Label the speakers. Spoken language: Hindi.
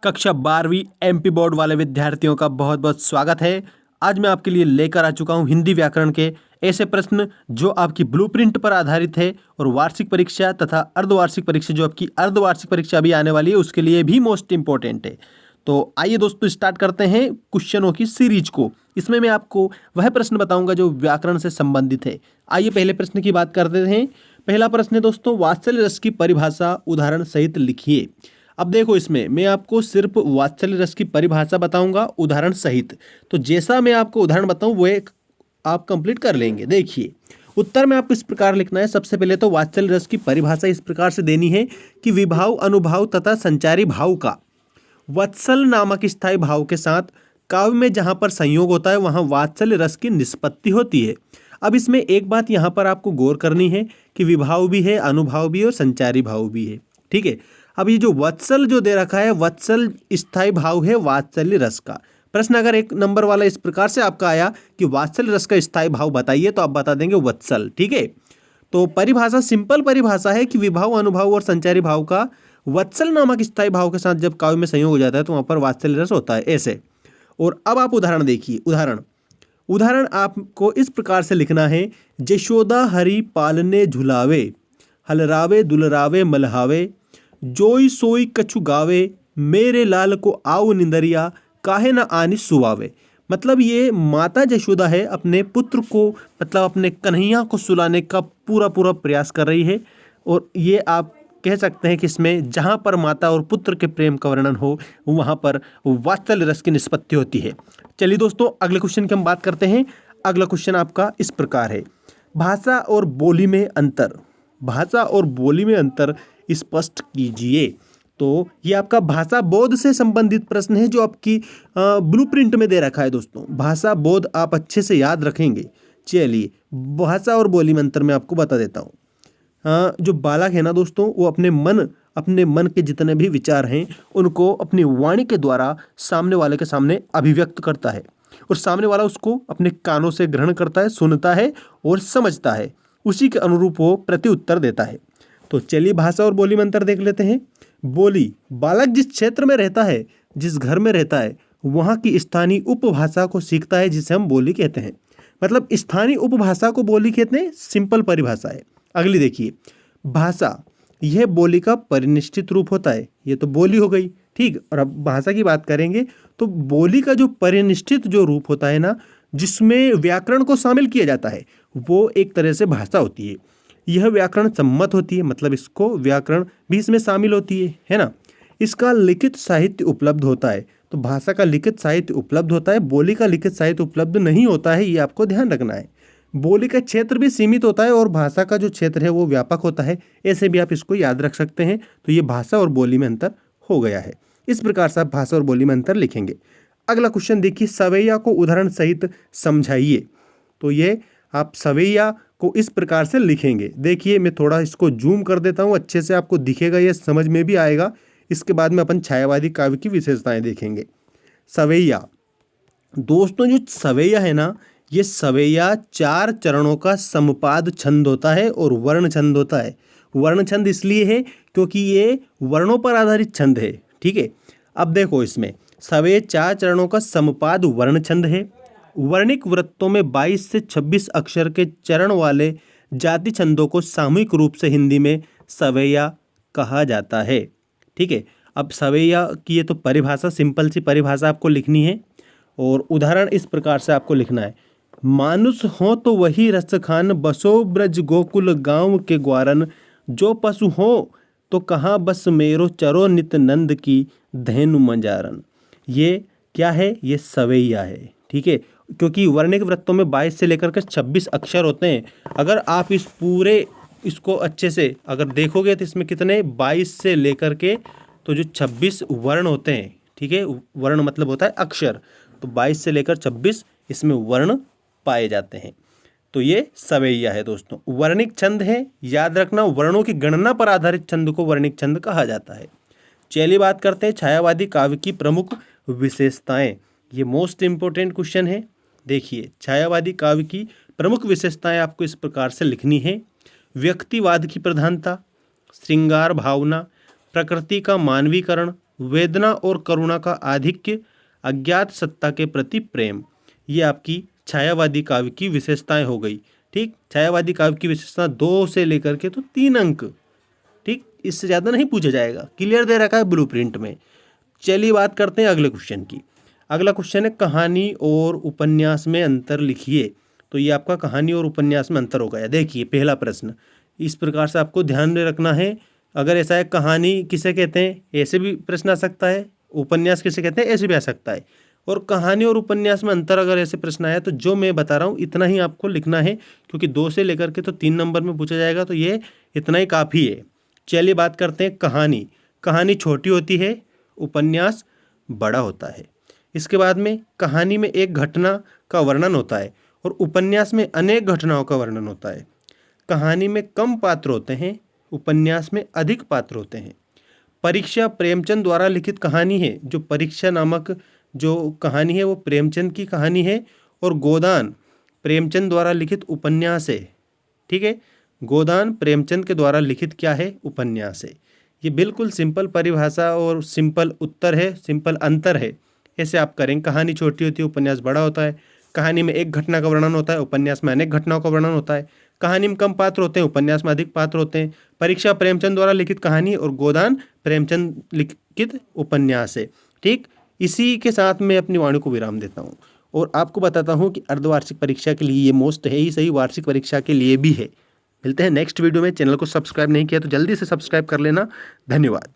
Speaker 1: कक्षा 12वीं एमपी बोर्ड वाले विद्यार्थियों का बहुत बहुत स्वागत है। आज मैं आपके लिए लेकर आ चुका हूं हिंदी व्याकरण के ऐसे प्रश्न जो आपकी ब्लूप्रिंट पर आधारित है और वार्षिक परीक्षा तथा अर्धवार्षिक परीक्षा जो आपकी अर्धवार्षिक परीक्षा अभी आने वाली है उसके लिए भी मोस्ट इंपॉर्टेंट है। तो आइए दोस्तों स्टार्ट करते हैं क्वेश्चनों की सीरीज को। इसमें मैं आपको वह प्रश्न बताऊंगा जो व्याकरण से संबंधित है। आइए पहले प्रश्न की बात करते हैं। पहला प्रश्न है दोस्तों, वात्सल्य रस की परिभाषा उदाहरण सहित लिखिए। अब देखो, इसमें मैं आपको सिर्फ वात्सल्य रस की परिभाषा बताऊंगा उदाहरण सहित। तो जैसा मैं आपको उदाहरण बताऊं वो एक आप कंप्लीट कर लेंगे। देखिए, उत्तर में आपको इस प्रकार लिखना है। सबसे पहले तो वात्सल्य रस की परिभाषा इस प्रकार से देनी है कि विभाव, अनुभाव तथा संचारी भाव का वत्सल नामक स्थायी भाव के साथ काव्य में जहां पर संयोग होता है वहां वात्सल्य रस की निष्पत्ति होती है। अब इसमें एक बात यहां पर आपको गौर करनी है कि विभाव भी है, अनुभाव भी है और संचारी भाव भी है। ठीक है। अब ये जो वत्सल जो दे रखा है, वत्सल स्थायी भाव है वात्सल्य रस का। प्रश्न अगर एक नंबर वाला इस प्रकार से आपका आया कि वात्सल्य रस का स्थायी भाव बताइए, तो आप बता देंगे वत्सल। ठीक है। तो परिभाषा सिंपल परिभाषा है कि विभाव, अनुभाव और संचारी भाव का वत्सल नामक स्थायी भाव के साथ जब काव्य में संयोग हो जाता है तो वहां पर वात्सल्य रस होता है, ऐसे। और अब आप उदाहरण देखिए। उदाहरण आपको इस प्रकार से लिखना है। जशोदा हरि पालने झुलावे, हलरावे दुलरावे मलहावे, जोई सोई कछु गावे, मेरे लाल को आओ निंदरिया, काहे न आनी सुवावे। मतलब ये माता जशोदा है अपने पुत्र को, मतलब अपने कन्हैया को सुलाने का पूरा पूरा प्रयास कर रही है। और ये आप कह सकते हैं कि इसमें जहाँ पर माता और पुत्र के प्रेम का वर्णन हो वहाँ पर वात्सल्य रस की निष्पत्ति होती है। चलिए दोस्तों, अगले क्वेश्चन की हम बात करते हैं। अगला क्वेश्चन आपका इस प्रकार है। भाषा और बोली में अंतर, भाषा और बोली में अंतर स्पष्ट कीजिए। तो ये आपका भाषा बोध से संबंधित प्रश्न है जो आपकी ब्लूप्रिंट में दे रखा है। दोस्तों, भाषा बोध आप अच्छे से याद रखेंगे। चलिए, भाषा और बोली में अंतर मैं आपको बता देता हूँ। जो बालक है ना दोस्तों, वो अपने मन के जितने भी विचार हैं उनको अपनी वाणी के द्वारा सामने वाले के सामने अभिव्यक्त करता है और सामने वाला उसको अपने कानों से ग्रहण करता है, सुनता है और समझता है। उसी के अनुरूप वो प्रत्युत्तर देता है। तो चलिए भाषा और बोली में अंतर देख लेते हैं। बोली, बालक जिस क्षेत्र में रहता है, जिस घर में रहता है, वहाँ की स्थानीय उपभाषा को सीखता है, जिसे हम बोली कहते हैं। मतलब स्थानीय उपभाषा को बोली कहते हैं, सिंपल परिभाषा है। अगली देखिए, भाषा यह बोली का परिनिष्ठित रूप होता है। ये तो बोली हो गई, ठीक। और अब भाषा की बात करेंगे तो बोली का जो परिनिष्ठित जो रूप होता है ना, जिसमें व्याकरण को शामिल किया जाता है, वो एक तरह से भाषा होती है। यह व्याकरण सम्मत होती है, मतलब इसको व्याकरण भी इसमें शामिल होती है ना। इसका लिखित साहित्य उपलब्ध होता है। तो भाषा का लिखित साहित्य उपलब्ध होता है, बोली का लिखित साहित्य उपलब्ध नहीं होता है, ये आपको ध्यान रखना है। बोली का क्षेत्र भी सीमित होता है और भाषा का जो क्षेत्र है वो व्यापक होता है। ऐसे भी आप इसको याद रख सकते हैं। तो ये भाषा और बोली में अंतर हो गया है। इस प्रकार से आप भाषा और बोली में अंतर लिखेंगे। अगला क्वेश्चन देखिए, सवैया को उदाहरण सहित समझाइए। तो ये आप सवैया को इस प्रकार से लिखेंगे। देखिए, मैं थोड़ा इसको जूम कर देता हूँ, अच्छे से आपको दिखेगा, ये समझ में भी आएगा। इसके बाद में अपन छायावादी काव्य की विशेषताएं देखेंगे। सवैया, दोस्तों जो सवैया है ना, ये सवैया 4 चरणों का समपाद छंद होता है और वर्ण छंद होता है। वर्ण छंद इसलिए है क्योंकि ये वर्णों पर आधारित छंद है। ठीक है। अब देखो, इसमें सवैया 4 चरणों का समपाद वर्ण छंद है। वर्णिक वृत्तों में 22 से 26 अक्षर के चरण वाले जाति छंदों को सामूहिक रूप से हिंदी में सवैया कहा जाता है। ठीक है। अब सवैया की ये तो परिभाषा, सिंपल सी परिभाषा आपको लिखनी है और उदाहरण इस प्रकार से आपको लिखना है। मानुष हो तो वही रस खान, बसो ब्रज गोकुल गांव के ग्वारन, जो पशु हो तो कहाँ बस मेरो, चरो नित नंद की धेनु मंजारन। ये क्या है? ये सवैया है। ठीक है। क्योंकि वर्णिक वृत्तों में 22 से लेकर के 26 अक्षर होते हैं। अगर आप इस पूरे इसको अच्छे से अगर देखोगे तो इसमें कितने 22 से लेकर के तो जो 26 वर्ण होते हैं। ठीक है। वर्ण मतलब होता है अक्षर। तो 22 से लेकर 26 इसमें वर्ण पाए जाते हैं। तो ये सवैया है दोस्तों। वर्णिक छंद है, याद रखना, वर्णों की गणना पर आधारित छंद को वर्णिक छंद कहा जाता है। चलिए बात करते हैं छायावादी काव्य की प्रमुख विशेषताएं। ये मोस्ट इंपोर्टेंट क्वेश्चन है। देखिए, छायावादी काव्य की प्रमुख विशेषताएं आपको इस प्रकार से लिखनी है। व्यक्तिवाद की प्रधानता, श्रृंगार भावना, प्रकृति का मानवीकरण, वेदना और करुणा का आधिक्य, अज्ञात सत्ता के प्रति प्रेम। ये आपकी छायावादी काव्य की विशेषताएं हो गई। ठीक, छायावादी काव्य की विशेषता 2 से लेकर के तो 3 अंक। ठीक, इससे ज़्यादा नहीं पूछा जाएगा, क्लियर दे रखा है ब्लूप्रिंट में। चलिए बात करते हैं अगले क्वेश्चन की। अगला क्वेश्चन है कहानी और उपन्यास में अंतर लिखिए। तो ये आपका कहानी और उपन्यास में अंतर हो गया। देखिए पहला प्रश्न, इस प्रकार से आपको ध्यान में रखना है। अगर ऐसा है कहानी किसे कहते हैं, ऐसे भी प्रश्न आ सकता है। उपन्यास किसे कहते हैं, ऐसे भी आ सकता है। और कहानी और उपन्यास में अंतर अगर ऐसे प्रश्न आया तो जो मैं बता रहा हूँ इतना ही आपको लिखना है, क्योंकि 2 से लेकर के तो 3 नंबर में पूछा जाएगा, तो ये इतना ही काफ़ी है। चलिए बात करते हैं कहानी। कहानी छोटी होती है, उपन्यास बड़ा होता है। इसके बाद में कहानी में एक घटना का वर्णन होता है और उपन्यास में अनेक घटनाओं का वर्णन होता है। कहानी में कम पात्र होते हैं, उपन्यास में अधिक पात्र होते हैं। परीक्षा प्रेमचंद द्वारा लिखित कहानी है। जो परीक्षा नामक जो कहानी है वो प्रेमचंद की कहानी है, और गोदान प्रेमचंद द्वारा लिखित उपन्यास है। ठीक है, गोदान प्रेमचंद के द्वारा लिखित क्या है, उपन्यास है। ये बिल्कुल सिंपल परिभाषा और सिंपल उत्तर है, सिंपल अंतर है। ऐसे आप करेंगे, कहानी छोटी होती है, उपन्यास बड़ा होता है। कहानी में एक घटना का वर्णन होता है, उपन्यास में अनेक घटनाओं का वर्णन होता है। कहानी में कम पात्र होते हैं, उपन्यास में अधिक पात्र होते हैं। परीक्षा प्रेमचंद द्वारा लिखित कहानी और गोदान प्रेमचंद लिखित उपन्यास है। ठीक, इसी के साथ मैं अपनी वाणी को विराम देता हूँ और आपको बताता हूँ कि अर्धवार्षिक परीक्षा के लिए ये मोस्ट है ही सही, वार्षिक परीक्षा के लिए भी है। मिलते हैं नेक्स्ट वीडियो में। चैनल को सब्सक्राइब नहीं किया तो जल्दी से सब्सक्राइब कर लेना। धन्यवाद।